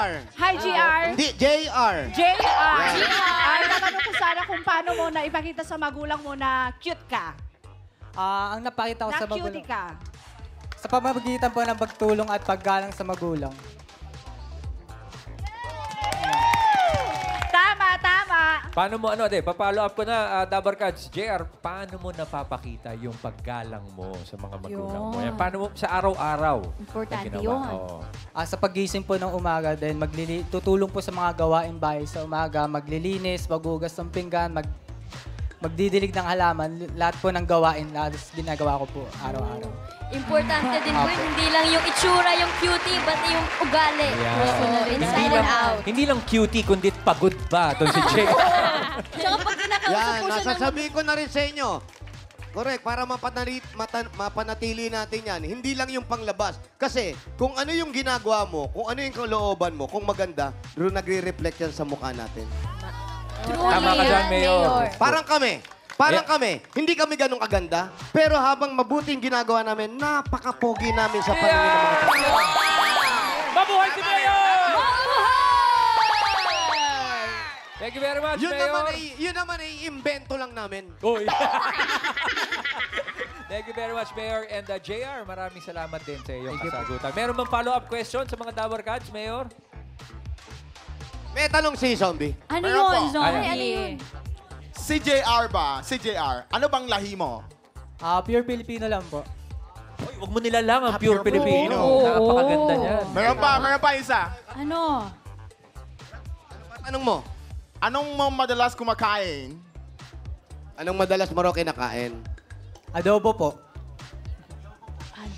GR. Hi, GR. Hindi, JR. JR. Ay, natanong ko sana kung paano mo na ipakita sa magulang mo na cute ka. Ang napakita ko Na sa cutie magulang. ka. Sa pamamagitan po ng pagtulong at paggalang sa magulang. Tama, tama. Paano mo, pa-follow up ko na, Dabar Cards, JR, paano mo napapakita yung paggalang mo sa mga magulang mo? Yun. Yan, paano mo, sa araw-araw? Importante na ginawa? yun. Oo. Sa pagising po ng umaga, then tutulong po sa mga gawaing bahay sa umaga, maglilinis, maghugas ng pinggan, magdidilig ng halaman, lahat po ng gawain, lahat ginagawa ko po araw-araw. Importante din po, hindi lang yung itsura, yung cutie, but yung ugali. Yeah. Gusto na rin. Hindi Inside lang, and out. hindi lang cutie, kundi pagod pa. Doon si JR. Tsaka pag kinakausap Yan, po siya ng... nasasabihin ko na rin sa inyo. Correct, para mapanatili natin yan. Hindi lang yung panglabas. Kasi kung ano yung ginagawa mo, kung ano yung kalooban mo, kung maganda, doon nagre-reflect yan sa mukha natin. Truly Tama ka dyan, yan, Mayor. Parang kami, hindi kami ganun kaganda, pero habang mabuting ginagawa namin, napaka-pogi namin sa paningin ng mga tao. Mabuhay si Mayor! Thank you very much, Mayor. Yun naman ay invento lang namin. Uy. Thank you very much, Mayor. And JR, maraming salamat din sa iyong kasagutan. Meron bang follow-up question sa mga Dabar Cards, Mayor? May tanong si Zombie. Ano Meron yun, po. Zombie? Ano yun? Si JR ba? Si JR, ano bang lahi mo? Pure Filipino lang po. Uy, huwag mo nilalang ang pure pure Filipino. Oo. Napakaganda niyan. Meron pa isa. Ano? Tanong mo, Anong mo madalas kumakain? anong madalas mo raw kinakain? Adobo po.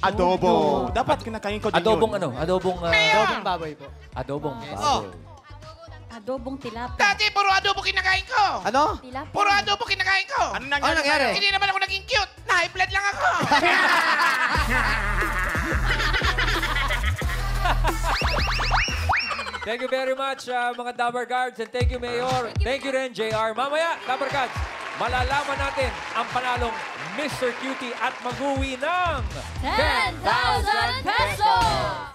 Adobo. Dapat kinakain ko din Adobong yun. Adobong Adobong baboy po. adobong Oh. baboy. Adobong tilapia. Dati, puro adobo kinakain ko. Ano? Tilapia. Puro adobo kinakain ko. Ano Ano nangyari? nangyari? Hindi naman ako naging cute. Na-high blood lang ako. Thank you very much, mga Dabar Guards, and thank you, Mayor. Thank you rin, JR. Mamaya, Dabar Guards, malalaman natin ang panalong Mr. Cutie at mag-uwi ng 10,000 pesos!